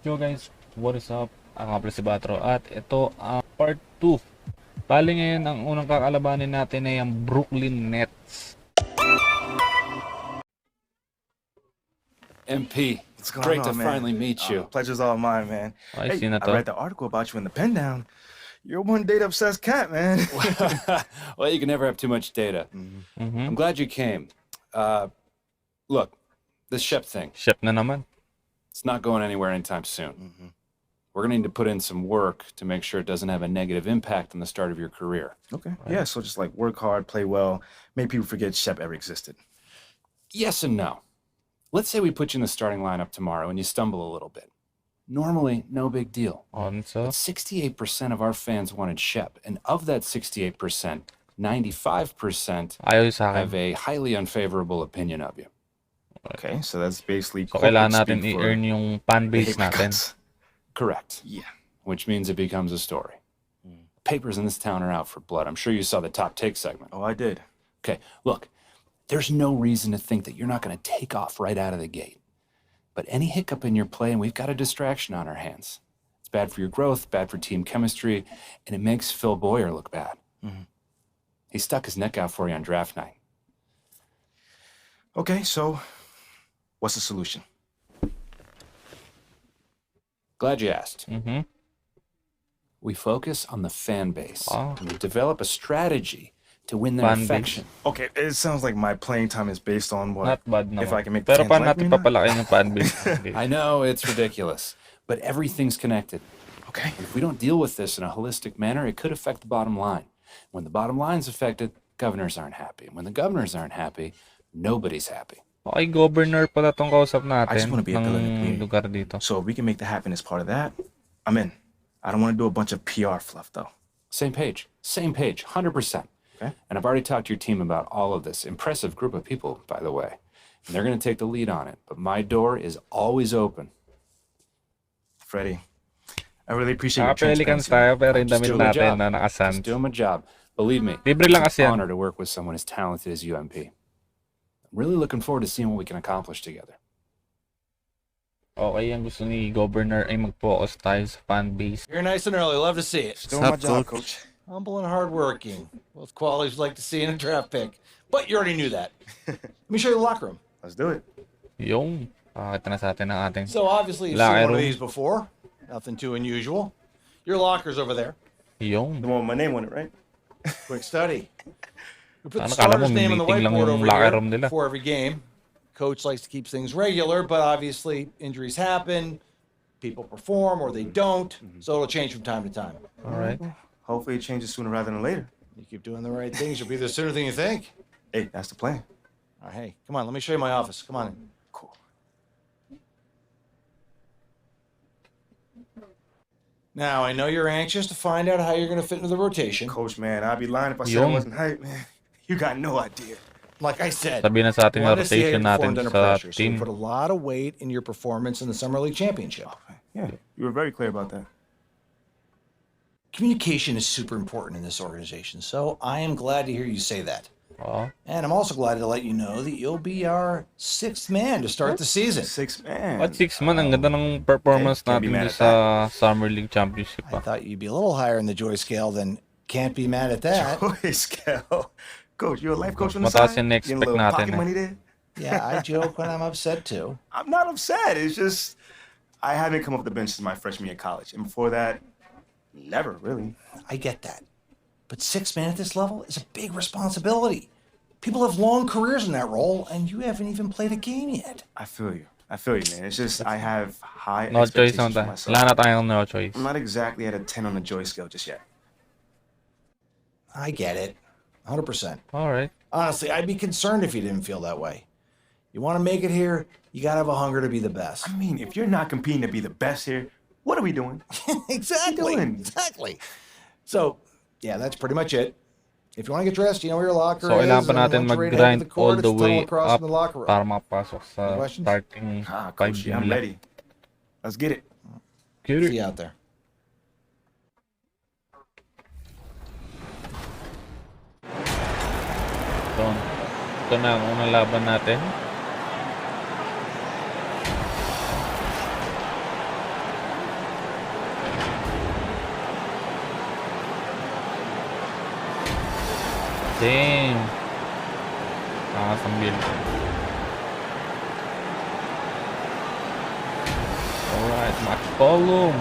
Yo guys, what is up? Ako nga pala si Batro at ito ang part 2. Bali ngayon ang unang kakalabanin natin ay ang Brooklyn Nets. MP, What's going great to on, man? finally meet you. Pleasure's all mine, man. Ay, Hey, sino I to? read the article about you in the pen down. You're one date obsessed cat, man. Well, you can never have too much data. I'm glad you came. Look, this Shep thing, Chef na naman. it's not going anywhere anytime soon. We're going to need to put in some work to make sure it doesn't have a negative impact on the start of your career. Okay. Yeah, so just like work hard, play well, make people forget Shep ever existed. Yes and no. Let's say we put you in the starting lineup tomorrow and you stumble a little bit. Normally, no big deal. On so, But 68% of our fans wanted Shep, and of that 68%, 95% ayaw sa have akin. a highly unfavorable opinion of you. Okay, so that's basically So kailangan corporate natin speak for i-earn yung fan base hate natin. cuts. Correct. Yeah. Which means it becomes a story. Papers in this town are out for blood. I'm sure you saw the top take segment. Oh, I did. Okay, look, there's no reason to think that you're not going to take off right out of the gate. But any hiccup in your play, and we've got a distraction on our hands. It's bad for your growth, bad for team chemistry, and it makes Phil Boyer look bad. He stuck his neck out for you on draft night. Okay, so what's the solution? Glad you asked. Mhm. We focus on the fan base. Oh. And we develop a strategy to win their Fan base. affection. Okay, it sounds like my playing time is based on what? Not bad naman. If I can make Pero fans paano like natin me or not? papalakin yung fan base natin? I know it's ridiculous, but everything's connected. Okay. If we don't deal with this in a holistic manner, it could affect the bottom line. When the bottom line's affected, governors aren't happy. When the governors aren't happy, nobody's happy. Okay, governor pala tong kausap I just natin wanna be a pillar in the ng community. lugar dito. So if we can make the happiness part of that, I'm in. I don't want to do a bunch of PR fluff though. Same page, 100%. Okay. And I've already talked to your team about all of this. Impressive group of people, by the way. And they're going to take the lead on it. But my door is always open. Freddie, I really appreciate your Naka-Pelicans transparency. tayo pero yung Just damit doing my natin job. na Just nakasand. doing my job. Believe me, Libre lang it's kasi an yan. honor to work with someone as talented as UMP. I'm really looking forward to seeing what we can accomplish together. Okay, ang gusto ni governor ay mag-focus tayo sa fan base. You're nice and early. Love to see it. Doing my job, coach. Humble and hardworking. Both qualities we like to see in a draft pick. But you already knew that. Let me show you the locker room. Let's do it. Yung, pakakita na sa atin ng ating So obviously you've Locker seen one of room. these before. Nothing too unusual. Your locker's over there. yung. The one with my name on it, right? Quick study. We put the Ano, kala mo starter's name on the meeting lang whiteboard yung over locker here room nila. before every game. Coach likes to keep things regular, but obviously injuries happen. People perform or they don't. So it'll change from time to time. Alright. Hopefully it changes sooner rather than later. You keep doing the right things, you'll be there sooner than you think. Hey, that's the plan. All right, hey, come on, let me show you my office. Come on in. Cool. Now, I know you're anxious to find out how you're going to fit into the rotation. Coach, man, I'd be lying if I said I Yung. wasn't hyped, man. You got no idea. Like I said, Sabihin na sa atin yung wanted to see how you rotation natin performed under sa pressure. So you team. put a lot of weight in your performance in the Summer League Championship. Yeah, you were very clear about that. Communication is super important in this organization, so I am glad to hear you say that. Oo. And I'm also glad to let you know that you'll be our sixth man to start the season. 6 man. At 6 man, ang ganda ng performance Okay, can't be natin mad doon at sa Summer League Championship. I thought you'd be a little higher in the joy scale than can't be mad at that. Joy scale. Coach, you're a life coach on the Mataas side? yung Getting a na-expect little natin pocket eh. money there? Yeah, I joke when I'm upset too. I'm not upset. It's just I haven't come off the bench since my freshman year of college. And before that, never really. I get that. But six man at this level is a big responsibility. People have long careers in that role, and you haven't even played a game yet. I feel you. I feel you, man. It's just I have high No choice naman expectations for tayo. myself. Wala na tayong no choice. I'm not exactly at a 10 on the joy scale just yet. I get it. 100%. Alright. Honestly, I'd be concerned if you didn't feel that way. You want to make it here, you got to have a hunger to be the best. I mean, if you're not competing to be the best here, what are we doing? Exactly. doing? Exactly. So, yeah, that's pretty much it. If you want to get dressed, you know where your locker So, is. kailangan pa and natin once you're ready to head to mag-grind the court, all the it's tunnel way across up from the locker room. para makapasok sa Any questions? starting Coach, 5 I'm nila. ready. Let's get it. See you out there. Ito na ang unang laban natin. Damn. Nakasambil. Alright, McCollum.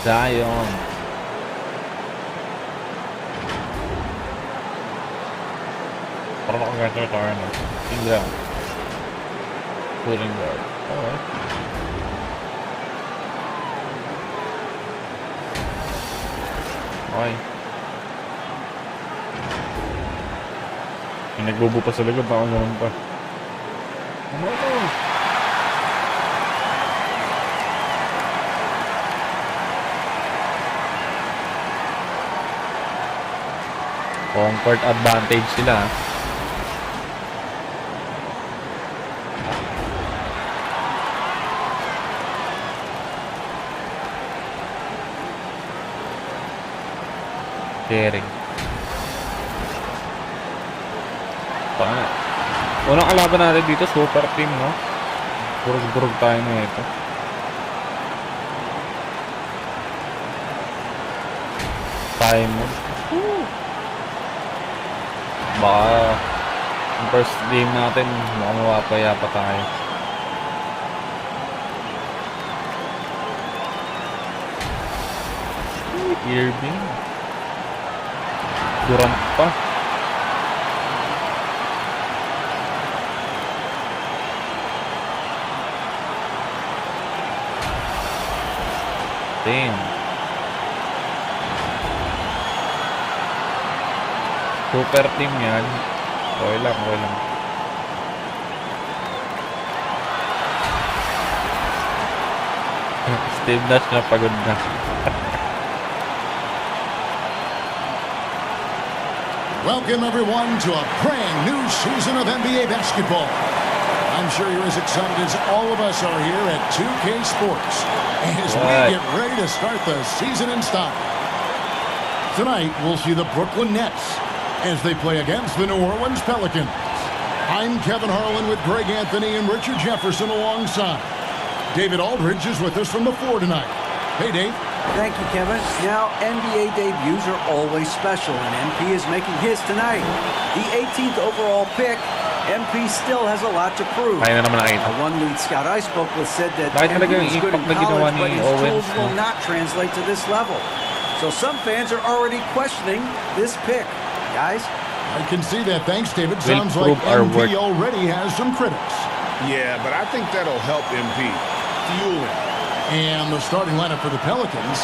Zion. Parang nakaganda yung car, no? Ingram. Shooting guard. Alright. Okay. May nagbubo pa sa likod, baka ganun pa. Ano ito? Home court advantage sila. Sharing. Paano? Unang kalaban natin dito, super team, no? Burug-burug tayo na ito. Simon. Baka yung first game natin, baka mawapaya pa tayo. Irving. Durant pa. Damn. Super team yan. Okay lang, okay lang. Steve Nash na pagod na. Welcome everyone to a brand new season of NBA basketball. I'm sure you're as excited as all of us are here at 2K Sports as we get ready to start the season in style. Tonight, we'll see the Brooklyn Nets as they play against the New Orleans Pelicans. I'm Kevin Harlan with Greg Anthony and Richard Jefferson alongside. David Aldridge is with us from the floor tonight. Hey, Dave. Thank you, Kevin. Now, NBA debuts are always special, and MP is making his tonight. The 18th overall pick, MP still has a lot to prove. One lead scout I spoke with said that MP is good in college, but his tools will not translate to this level. So some fans are already questioning this pick. Guys? I can see that. Thanks, David. Sounds like MP already has some critics. Yeah, but I think that'll help MP. Fuel him. And the starting lineup for the Pelicans.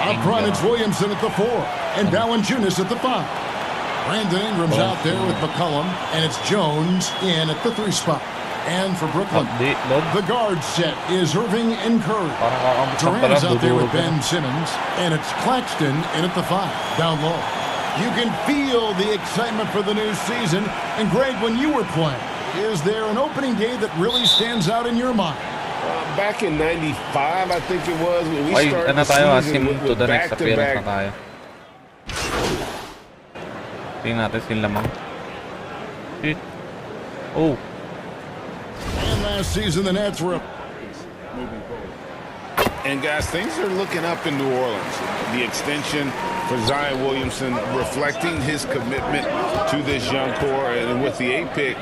Up front, it's Williamson at the 4 and Valanciunas at the 5. Brandon Ingram's out there with McCollum, and it's Jones in at the 3 spot. And for Brooklyn, the guard set is Irving and Curry. Durant's out there with Ben Simmons, and it's Claxton in at the 5, down low. You can feel the excitement for the new season. And Greg, when you were playing, is there an opening day that really stands out in your mind? Back in 95, I think it was, when we started the season with back-to-back. Tingnan natin sila lamang. Oh. And last season, the Nets were And guys, things are looking up in New Orleans. The extension for Zion Williamson reflecting his commitment to this young core, and with the 8th pick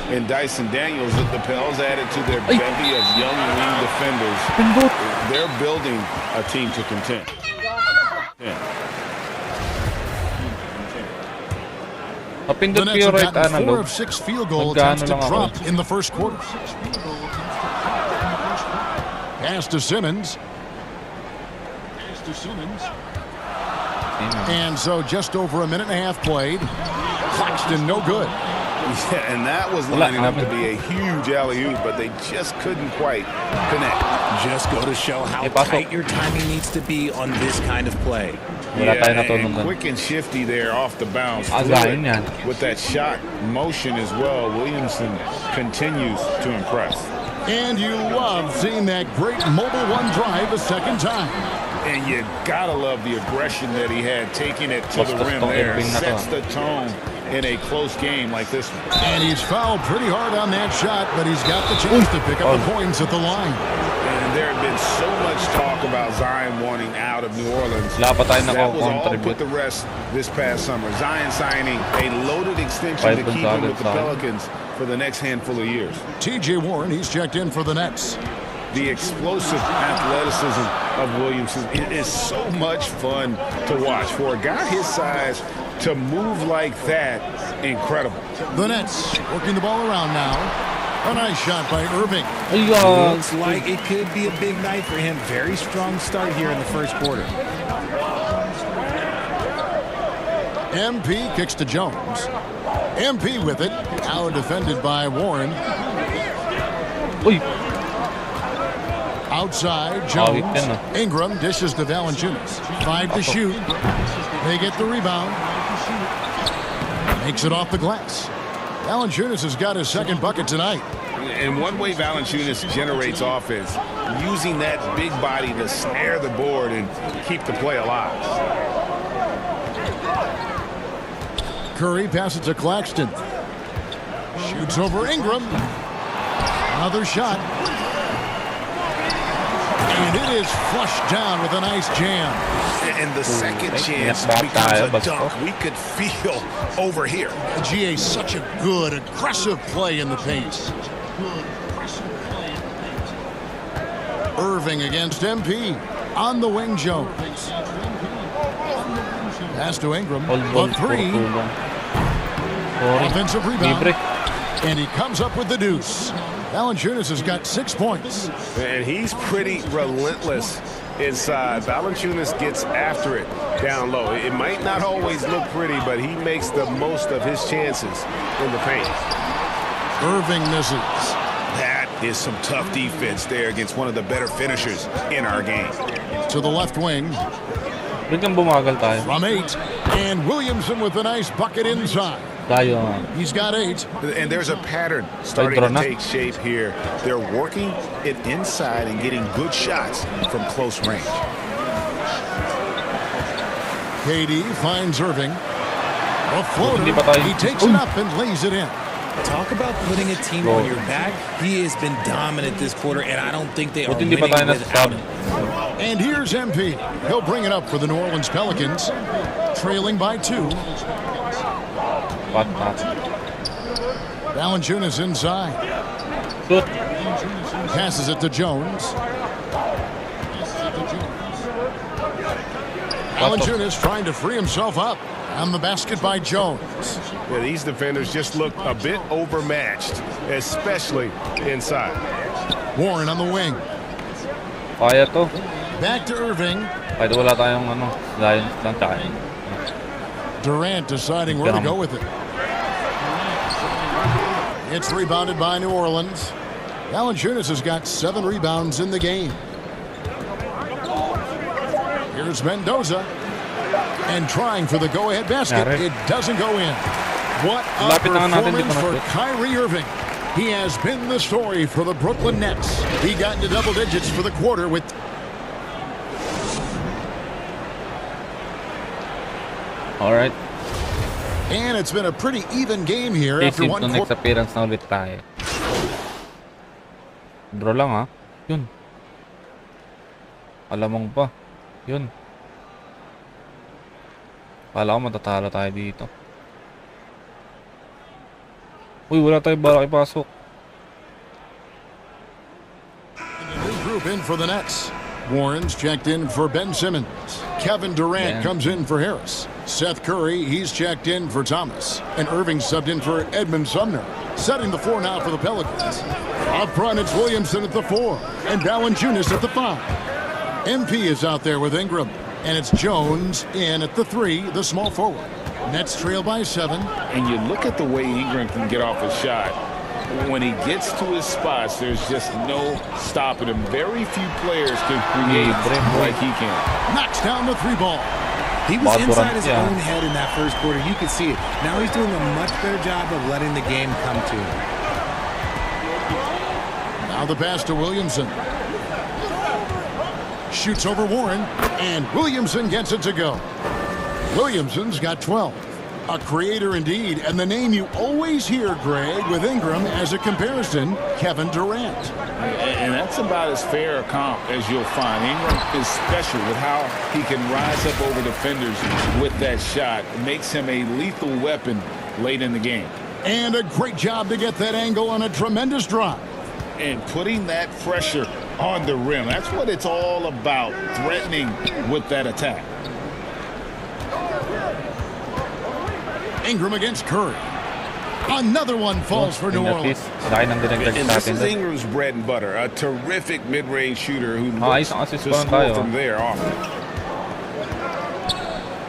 and Dyson Daniels, the Pels added to their bevy of young wing defenders. They're building a team to contend. The Nets have gotten 4 of 6 field goal attempts to drop in the first quarter. Pass to Simmons. And so just over a minute and a half played. Claxton no good. Yeah, and that was lining up to be a huge alley-oop, but they just couldn't quite connect. Just go to show how tight your timing needs to be on this kind of play. Yeah, and quick and shifty there off the bounce. With that shot motion as well, Williamson continues to impress. And you love seeing that great mobile one drive a second time. And you gotta love the aggression that he had, taking it to the rim there. Sets the tone in a close game like this one. And he's fouled pretty hard on that shot, but he's got the chance to pick up the points at the line. And there had been so much talk about Zion wanting out of New Orleans. Wala pa tayo That was all nako-contribute. put to rest this past summer. Zion signing a loaded extension Five to points keep him agad with the sa akin. Pelicans for the next handful of years. TJ Warren, he's checked in for the Nets. The explosive athleticism of Williamson is so much fun to watch. For a guy his size to move like that, incredible. The Nets working the ball around now. A nice shot by Irving. Ayun. Looks like it could be a big night for him. Very strong start here in the first quarter. MP kicks to Jones. MP with it. Now defended by Warren. Uy. Outside, Awit Jones. yan, Ingram dishes to Valanciunas. 5 to shoot. They get the rebound. Makes it off the glass. Valanciunas has got his second bucket tonight. And one way Valanciunas generates offense, using that big body to snare the board and keep the play alive. Curry passes to Claxton. Shoots over Ingram. Another shot. And it is flushed down with a nice jam. And the second chance Ingat becomes tayo, a basto. dunk we could feel over here. GA, such a good, aggressive play in the paint. Irving against MP. On the wing, Jones. Pass to Ingram. All ball, A puro three. tulong. Sorry. Offensive rebound. Libre. And he comes up with the deuce. Valanciunas has got 6 points. And he's pretty relentless inside. Valanciunas gets after it down low. It might not always look pretty, but he makes the most of his chances in the paint. Irving misses. That is some tough defense there against one of the better finishers in our game. To the left wing. Biglang bumagal tayo. From 8. And Williamson with a nice bucket inside. Tayo. He's got 8. And there's a pattern starting to take shape here. They're working it inside and getting good shots from close range. KD finds Irving. A floater. Hindi pa tayo- He takes it up and lays it in. Talk about putting a team on your back. He has been dominant this quarter, and I don't think they are Buti hindi winning pa tayo without nasasabi. him. And here's MP. He'll bring it up for the New Orleans Pelicans. Trailing by 2. Pat natin. Valanciunas inside. Shoot. Passes it to Jones. Valanciunas trying to free himself up. On the basket by Jones. Yeah, these defenders just look a bit overmatched, especially inside. Warren on the wing. Kaya to. Back to Irving. Kahit wala tayong Zion lang tayo. Durant deciding where to go with it. It's rebounded by New Orleans. Valanciunas has got 7 rebounds in the game. Here's Mendoza. And trying for the go-ahead basket. Yari. It doesn't go in. What a Lapit na nga natin, di performance pa for na-quit. Kyrie Irving. He has been the story for the Brooklyn Nets. He got into double digits for the quarter with... Alright. And it's been a pretty even game here Okay, after since one no next quarter. appearance na ulit tayo. Draw lang ha. Yun. Alamang pa. Yun. Kala ko matatalo tayo dito. Uy, wala tayong balak ipasok. New group in for the Nets. Warren's checked in for Ben Simmons. Kevin Durant comes in for Harris. Seth Curry, he's checked in for Thomas. And Irving subbed in for Edmund Sumner. Setting the 4 now for the Pelicans. Up front, it's Williamson at the 4. And Valanciunas at the 5. MP is out there with Ingram. And it's Jones in at the 3, the small forward. Nets trail by 7. And you look at the way Ingram can get off a shot. When he gets to his spots, there's just no stopping him. Very few players can create like he can. Knocks down the 3 ball. He was Ball inside run, his yeah. own head in that first quarter. You could see it. Now he's doing a much better job of letting the game come to him. Now the pass to Williamson. Shoots over Warren, and Williamson gets it to go. Williamson's got 12. A creator indeed, and the name you always hear, Greg, with Ingram as a comparison, Kevin Durant. And that's about as fair a comp as you'll find. Ingram is special with how he can rise up over defenders with that shot. It makes him a lethal weapon late in the game. And a great job to get that angle on a tremendous drive. And putting that pressure on the rim. That's what it's all about, threatening with that attack. Ingram against Curry. Another one falls for New Orleans. And this is Ingram's bread and butter. A terrific mid-range shooter who looks to score from there often.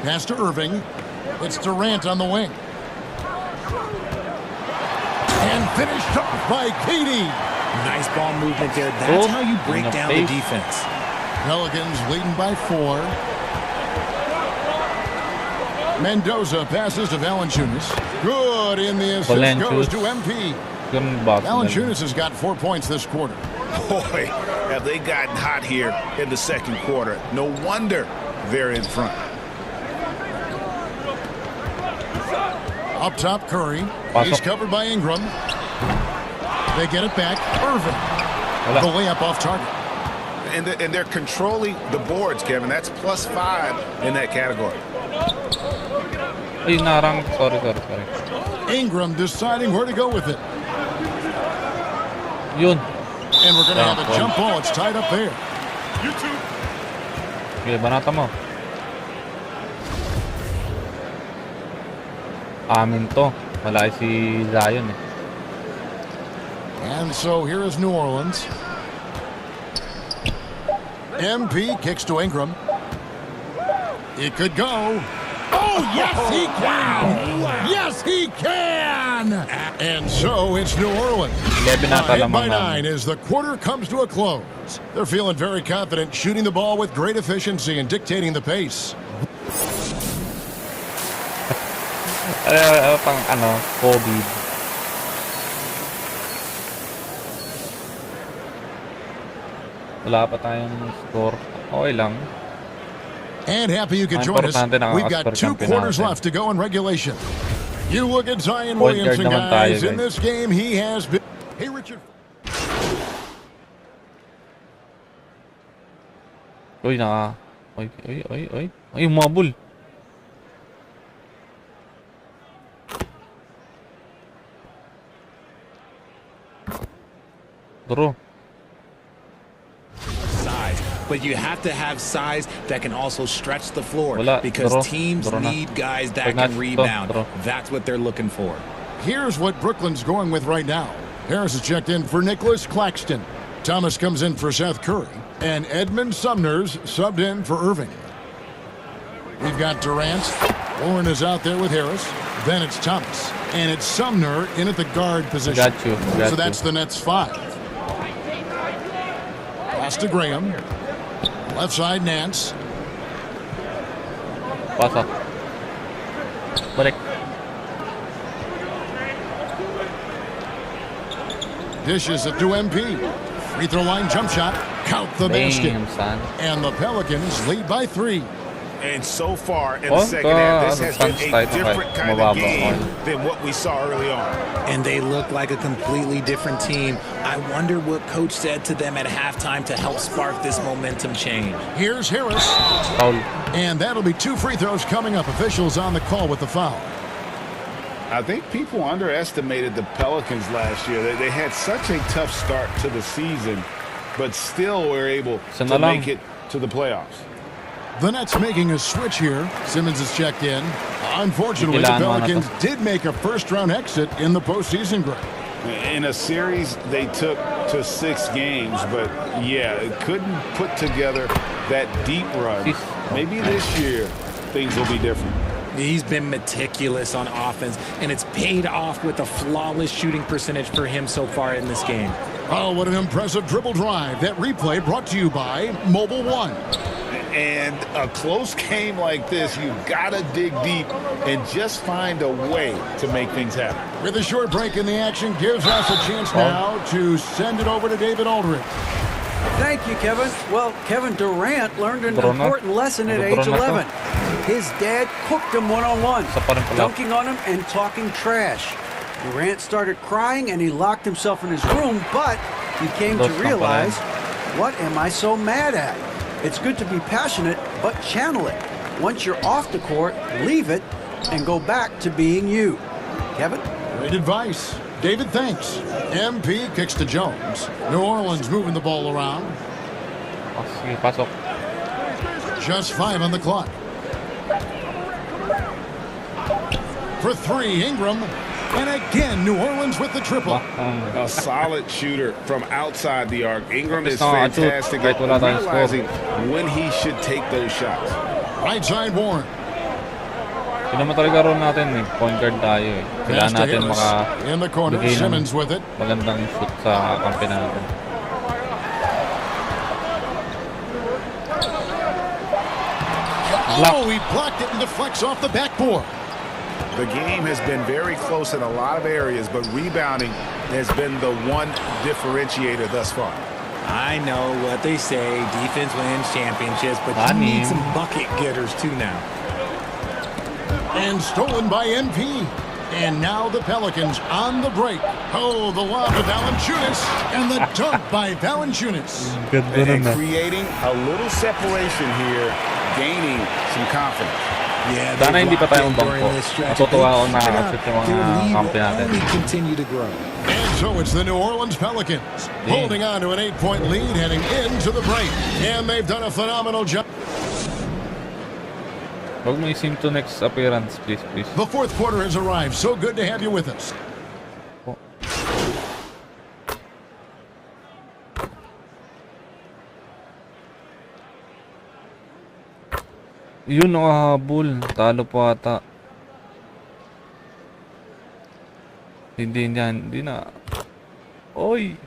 Pass to Irving. It's Durant on the wing. And finished off by Katie. Nice ball movement there. That's how you break down the defense. Pelicans leading by 4. Mendoza passes to Valanciunas. Good in the assist goes to MP. Valanciunas has got 4 points this quarter. Boy, have they gotten hot here in the second quarter. No wonder they're in front. Up top, Curry. He's covered by Ingram. They get it back. Irving. The layup off target. And they're controlling the boards, Kevin. That's +5 in that category. Sorry. Ingram deciding where to go with it. Yun. And we're going to have a jump ball. It's tied up there. Okay, banata mo. Amin to. Wala si Zion eh. And so here is New Orleans. MP kicks to Ingram. It could go. Oh, yes, he can! Yes, he can! And so it's New Orleans. 9 by 9 as the quarter comes to a close. They're feeling very confident, shooting the ball with great efficiency and dictating the pace. Pang COVID. Wala pa tayong score. Okay lang. And happy you could join us. We've got 2 quarters left to go in regulation. You look at Zion Williamson, guys. In this game, he has been... Hey, Richard. Uy, Uy, umabol. Duro. But you have to have size that can also stretch the floor because teams need guys that can rebound. That's what they're looking for. Here's what Brooklyn's going with right now. Harris is checked in for Nicholas Claxton. Thomas comes in for Seth Curry. And Edmund Sumner's subbed in for Irving. We've got Durant. Warren is out there with Harris. Then it's Thomas. And it's Sumner in at the guard position. So that's the Nets 5. Pass to Graham. Left side, Nance. Pasok. Balik. Dishes it to MP. Free throw line jump shot. Count the basket. And the Pelicans lead by 3. And so far in the second half, this has been a different kind of game than what we saw early on. And they look like a completely different team. I wonder what coach said to them at halftime to help spark this momentum change. Here's Harris. And that'll be 2 free throws coming up. Officials on the call with the foul. I think people underestimated the Pelicans last year. They had such a tough start to the season, but still were able to make it to the playoffs. The Nets making a switch here. Simmons is checked in. Unfortunately, the Pelicans did make a first-round exit in the postseason, Greg. In a series they took to 6 games, but yeah, it couldn't put together that deep run. Maybe this year things will be different. He's been meticulous on offense, and it's paid off with a flawless shooting percentage for him so far in this game. Oh, what an impressive dribble drive. That replay brought to you by Mobile One. And a close game like this, you've got to dig deep and just find a way to make things happen. With a short break in the action, gives us a chance now to send it over to David Aldridge. Thank you, Kevin. Well, Kevin Durant learned an important lesson at age 11. His dad cooked him one-on-one, Isa pa rin pala. dunking on him and talking trash. Durant started crying and he locked himself in his room, but he came to Dos lang pala realize, what am I so mad at? It's good to be passionate, but channel it. Once you're off the court, leave it and go back to being you. Kevin? Great advice. David, thanks. MP kicks to Jones. New Orleans moving the ball around. Oh, sige, pasok. Just 5 on the clock. For 3, Ingram. And again, New Orleans with the triple. A solid shooter from outside the arc. Ingram is No, fantastic kahit at wala tayong score. realizing when he should take those shots. Right side Warren. Yun naman talaga ron natin, point guard tayo eh. Kailangan Pass to natin Hillis. In the corner, bigay ng Simmons with it. magandang shoot sa kampi natin. Oh, he blocked it and deflects off the backboard. The game has been very close in a lot of areas, but rebounding has been the one differentiator thus far. I know what they say, defense wins championships, but you Honey. need some bucket getters too now. And stolen by MP. And now the Pelicans on the break. Oh, the lob to Valanciunas. And the dunk by Valanciunas. And creating a little separation here, gaining some confidence. Yeah, Sana hindi pa tayo during bangko. this stretch. Natutuwa ako If na they keep it kasi up, yung their mga lead kampi will natin. only continue to grow. And so it's the New Orleans Pelicans holding on to an 8-point lead heading into the break. And they've done a phenomenal job. Huwag mo isim to next appearance, please, please. The fourth quarter has arrived. So good to have you with us. Yun, nakahabol. Talo po ata. Hindi yan. Hindi na. Oy!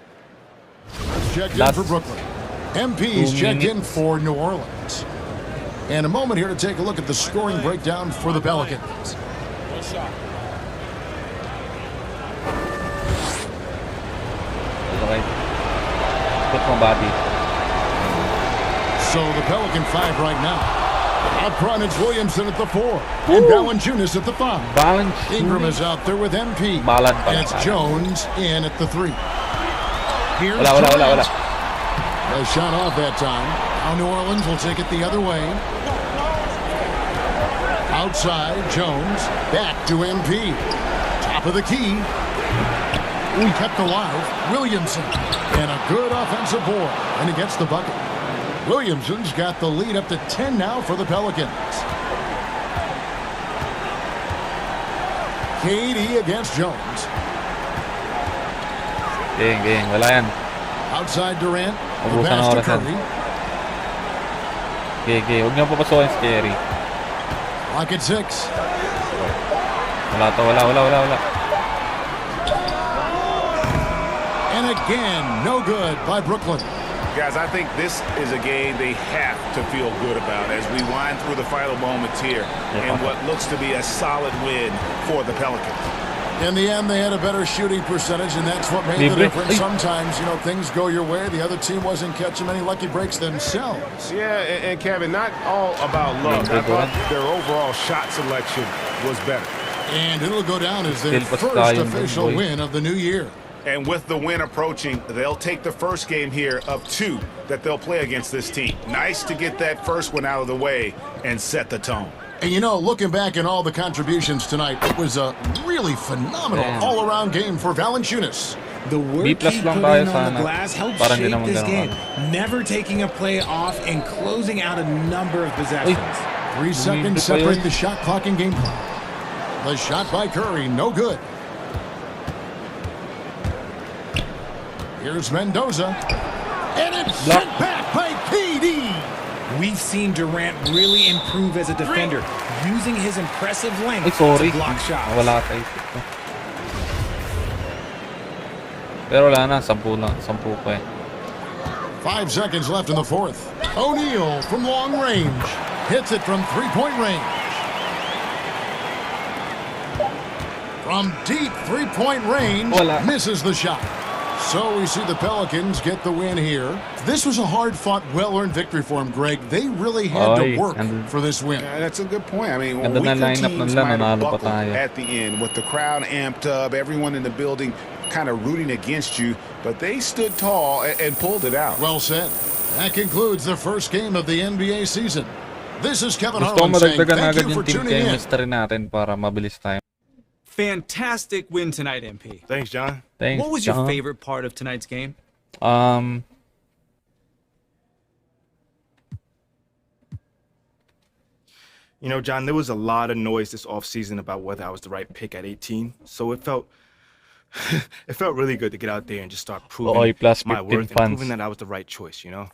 Checked in for Brooklyn. MP's checked in for New Orleans. And a moment here to take a look at the scoring breakdown for the Pelicans. Okay. Put mo body. So the Pelican 5 right now. Up front, it's Williamson at the 4. And Valanciunas at the 5. Ingram is out there with MP. And it's Jones in at the 3. Here's Wala. A shot off that time. Now New Orleans will take it the other way. Outside, Jones. Back to MP. Top of the key. We kept alive. Williamson. And a good offensive board. And he gets the bucket. Williamson's got the lead up to 10 now for the Pelicans. KD against Jones. Gang. Wala yan. Outside Durant. The Ubusan pass ang to oras yan. Curry. Gang. Huwag niyo papasokin si Kerry. Lock at 6. Wala to. Wala. And again, no good by Brooklyn. Guys, I think this is a game they have to feel good about as we wind through the final moments here in what looks to be a solid win for the Pelicans. In the end, they had a better shooting percentage, and that's what made the difference. Sometimes, things go your way. The other team wasn't catching many lucky breaks themselves. Yeah, and Kevin, not all about luck. I thought their overall shot selection was better. And it'll go down as their first official win of the new year. And with the win approaching, they'll take the first game here of 2 that they'll play against this team. Nice to get that first one out of the way and set the tone. And looking back at all the contributions tonight, it was a really phenomenal all-around game for Valanciunas. The work he put in on the glass helped shape this game, never taking a play off and closing out a number of possessions. 3 seconds separate the shot clock and game clock. The shot by Curry, no good. Here's Mendoza. And it's sent back by KD. We've seen Durant really improve as a defender, using his impressive length to block shots. Wala sa isip ko. Pero wala na, 10 pa eh. 5 seconds left in the fourth. O'Neal from long range. Hits it from 3-point range. From deep 3-point range, misses the shot. So we see the Pelicans get the win here. This was a hard-fought, well-earned victory for them, Greg. They really had to work for this win. That's a good point. I mean, Ganda na weaker lineup teams nila, might have nanalo pa buckled tayo. at the end with the crowd amped up, everyone in the building kind of rooting against you, but they stood tall and pulled it out. Well said. That concludes the first game of the NBA season. This is Kevin Gusto ko Harlan saying madagdagan thank agad you for yung team tuning in. chemistry natin para mabilis tayo. Fantastic win tonight, MP. Thanks, John. Thanks, What was John. your favorite part of tonight's game? You know, John, there was a lot of noise this offseason about whether I was the right pick at 18. So it felt it felt really good to get out there and just start proving plus my 15 worth and fans. proving that I was the right choice, you know?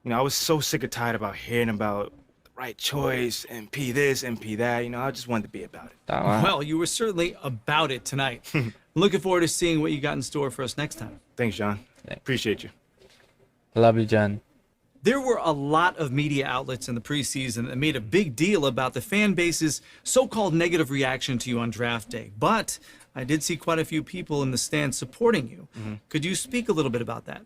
You know, I was so sick and tired about hearing about the right choice, MP this, MP that. You know, I just wanted to be about it. Tama. Well, you were certainly about it tonight. Looking forward to seeing what you got in store for us next time. Thanks, John. Appreciate you. Love you, John. There were a lot of media outlets in the preseason that made a big deal about the fan base's so-called negative reaction to you on draft day. But I did see quite a few people in the stands supporting you. Could you speak a little bit about that?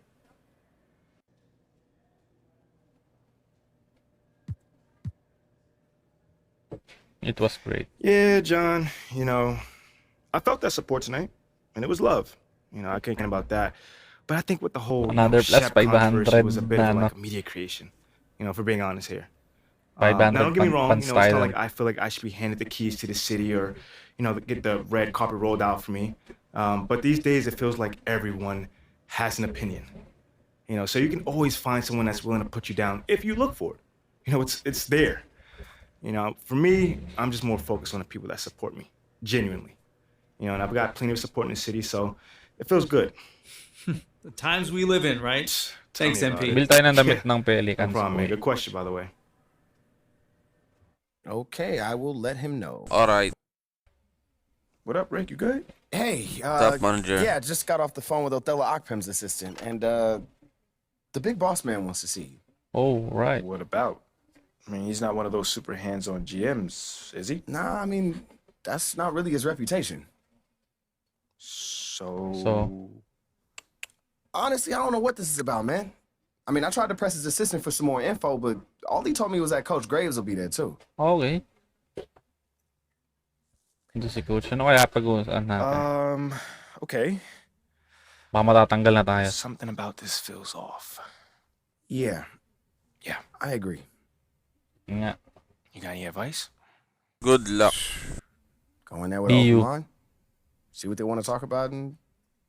It was great. Yeah, John, you know, I felt that support tonight, and it was love. You know, I can't think about that. But I think with the whole Another plus Shep 500 controversy was a bit of na, like a media creation, you know, if we're being honest here. 500 now, don't get me wrong, pan you know, it's style. not like I feel like I should be handed the keys to the city or, you know, get the red carpet rolled out for me. But these days, it feels like everyone has an opinion. You know, so you can always find someone that's willing to put you down if you look for it. You know, it's there. You know, for me, I'm just more focused on the people that support me, genuinely. You know, and I've got plenty of support in the city, so it feels good. The times we live in, right? Thanks, me about MP. Bil tayo ng damit ng No Pelicans. problem, man. boy. Good question, by the way. Okay, I will let him know. All right. What up, Rick? You good? Hey, What's up, manager? yeah, just got off the phone with Othello Akpem's assistant, and the big boss man wants to see you. Oh, right. What about? I mean, he's not one of those super hands-on GMs, is he? Nah, I mean, that's not really his reputation. So... Honestly, I don't know what this is about, man. I mean, I tried to press his assistant for some more info, but all he told me was that Coach Graves will be there too. Okay. Ito si Coach. Ano kaya pag-uusap natin? Okay. Baka matatanggal na tayo. Something about this feels off. Yeah, Yeah. I agree. Nga. You got any advice? Good luck. Go in there with Be open you. mind, see what they want to talk about, and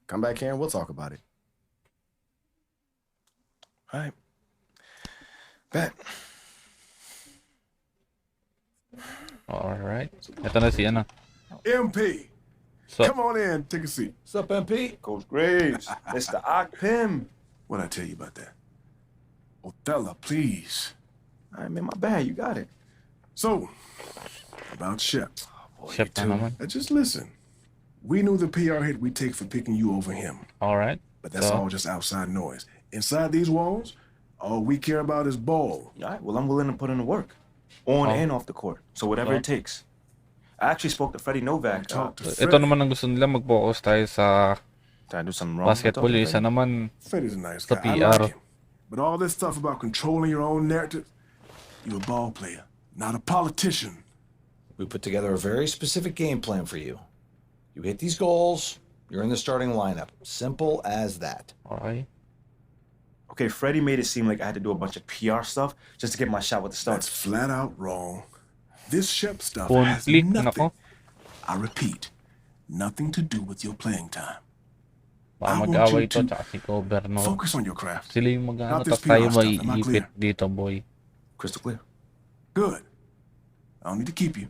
come back here and we'll talk about it. All right. Bet. Alright. Ito na si ano. MP, So, come on in, take a seat. What's up, MP? Coach Graves. Mr. Akpem. What'd I tell you about that? Othello, please. All right, man, my bad. You got it. So, about Shep. Shep na naman. Now just listen. We knew the PR hit we'd take for picking you over him, Alright. but that's So, all just outside noise. Inside these walls, all we care about is ball. All right, well, I'm willing to put in the work. On and off the court. So whatever it takes. I actually spoke to Freddie Novak. Talk to ito Fred. naman ang gusto nila, mag-focus tayo sa Did I do something wrong? basketball. Yung isa naman, Freddie's a nice Sa guy. I PR. like him. But all this stuff about controlling your own narrative, you're a ball player, not a politician. We put together a very specific game plan for you. You hit these goals, you're in the starting lineup. Simple as that. okay. Okay, Freddie made it seem like I had to do a bunch of PR stuff just to get my shot with the That's Stars. flat out wrong. This Shep stuff Phone has click, nothing, nako. I repeat, nothing to do with your playing time. Baka I want mag-away you ito, to tsaka si Governor. Focus on your craft. Sila yung mag-ano, Not this tapos tayo PR stuff. Am I maiipit clear? dito, boy. Crystal clear. Good. I don't need to keep you.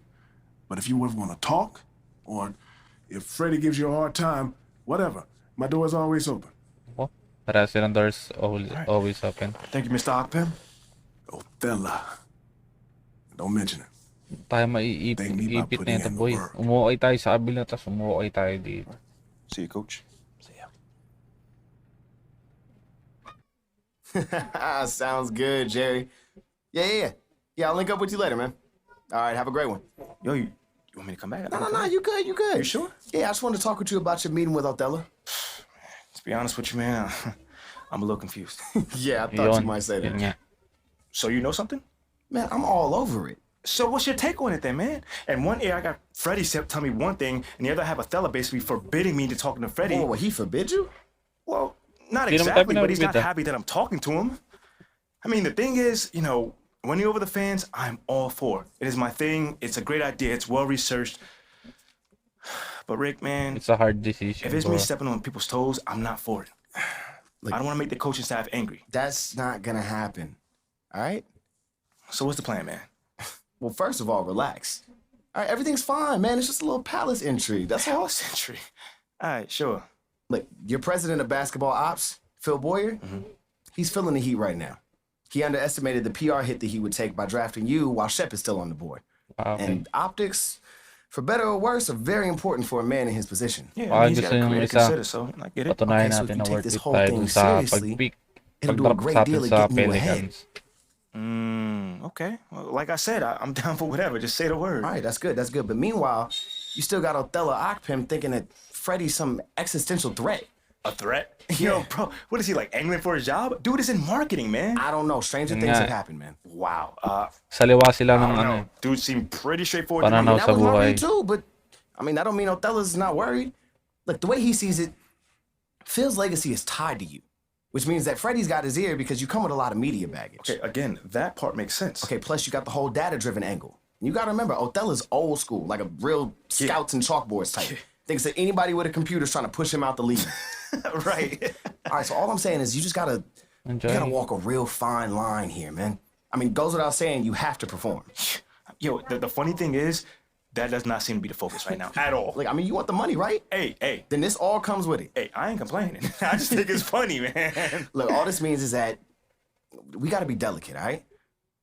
But if you ever want to talk, or if Freddie gives you a hard time, whatever, my door is always open. Oh, para silang doors always open. Thank you, Mr. Akpem. Othello. Don't mention it. Tayo Thank me by maiipit putting na ito, in the boy. work. Umuokay tayo sa kabila, tapos umuokay tayo dito. See you, Coach. See ya. Sounds good, Jerry. Yeah. I'll link up with you later, man. All right, have a great one. Yo, you want me to come back? No, you good. You sure? Yeah, I just wanted to talk with you about your meeting with Othello. It's be honest with you, man, I'm a little confused. Yeah, I thought you might say that. So you know something? Man, I'm all over it. So what's your take on it then, man? And one ear I got Freddie telling me one thing, and the other I have Othello basically forbidding me to talk to Freddie. Oh, he forbid you? Well, not exactly, but he's not happy that I'm talking to him. I mean, the thing is, you know, winning over the fans, I'm all for. It is my thing. It's a great idea. It's well-researched. But Rick, man, it's a hard decision. If it's me stepping on people's toes, I'm not for it. Look, I don't want to make the coaching staff angry. That's not going to happen. All right? So what's the plan, man? Well, first of all, relax. All right, everything's fine, man. It's just a little palace intrigue. That's all. Palace intrigue. All right, sure. Look, your president of basketball ops, Phil Boyer, he's feeling the heat right now. He underestimated the PR hit that he would take by drafting you while Shep is still on the board. Okay. And optics, for better or worse, are very important for a man in his position. Yeah, I mean, he's got a career to consider, so I get it. Patunayan so if natin you na take worth this it whole tayo thing dun sa seriously, pag-pick. it'll do a great deal of getting you ahead. Okay. Well, like I said, I'm down for whatever. Just say the word. All right, that's good. That's good. But meanwhile, you still got Othello Akpim thinking that Freddie's some existential threat. A threat? Yo, bro, what is he, like, angling for his job? Dude is in marketing, man. I don't know. Stranger things have happened, man. Wow. Saliwa sila ng I don't ano. know. Dude seemed pretty straightforward. Pananaw That sa was my buhay. read too, but I mean, that don't mean Othello's not worried. Look, the way he sees it, Phil's legacy is tied to you, which means that Freddie's got his ear because you come with a lot of media baggage. Okay, again, that part makes sense. Okay, plus you got the whole data-driven angle. You got to remember, Othello's old school, like a real scouts and chalkboards type. Thinks that anybody with a computer is trying to push him out the league. Right. All right, so all I'm saying is you gotta walk a real fine line here, man. I mean, goes without saying, you have to perform. Yo, the funny thing is, that does not seem to be the focus right now at all. Like, I mean, you want the money, right? Hey. Then this all comes with it. Hey, I ain't complaining. I just think it's funny, man. Look, all this means is that we got to be delicate, all right?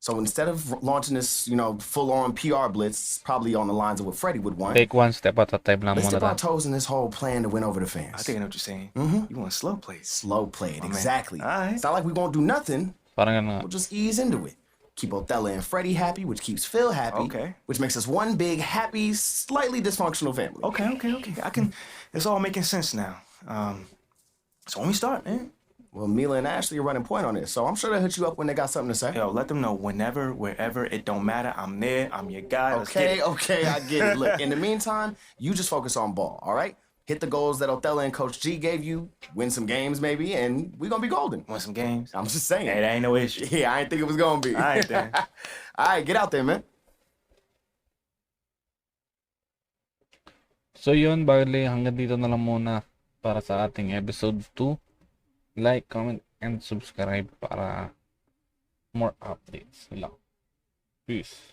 So instead of launching this, full-on PR blitz, probably on the lines of what Freddie would want. Take one step at a time lang let's muna dip our tayo. toes in this whole plan to win over the fans. I think I know what you're saying. You want slow plays. Slow play it, exactly. All right. It's not like we won't do nothing. Parang ano nga. We'll just ease into it. Keep Othello and Freddie happy, which keeps Phil happy. Okay. Which makes us one big, happy, slightly dysfunctional family. Okay. It's all making sense now. So when we start, man. Well, Mila and Ashley are running point on this, so I'm sure they'll hit you up when they got something to say. Yo, let them know whenever, wherever, it don't matter. I'm there. I'm your guy. Let's Okay, get it. okay, I get it. Look, in the meantime, you just focus on ball, all right? Hit the goals that Othello and Coach G gave you, win some games maybe, and we're going to be golden. Want some games? I'm just saying. Hey, that ain't no issue. Yeah, I ain't think it was going to be. All right, then. All right, get out there, man. So yun, bali hanggang dito na lang muna para sa ating episode 2. Like, comment, and subscribe para more updates. Peace.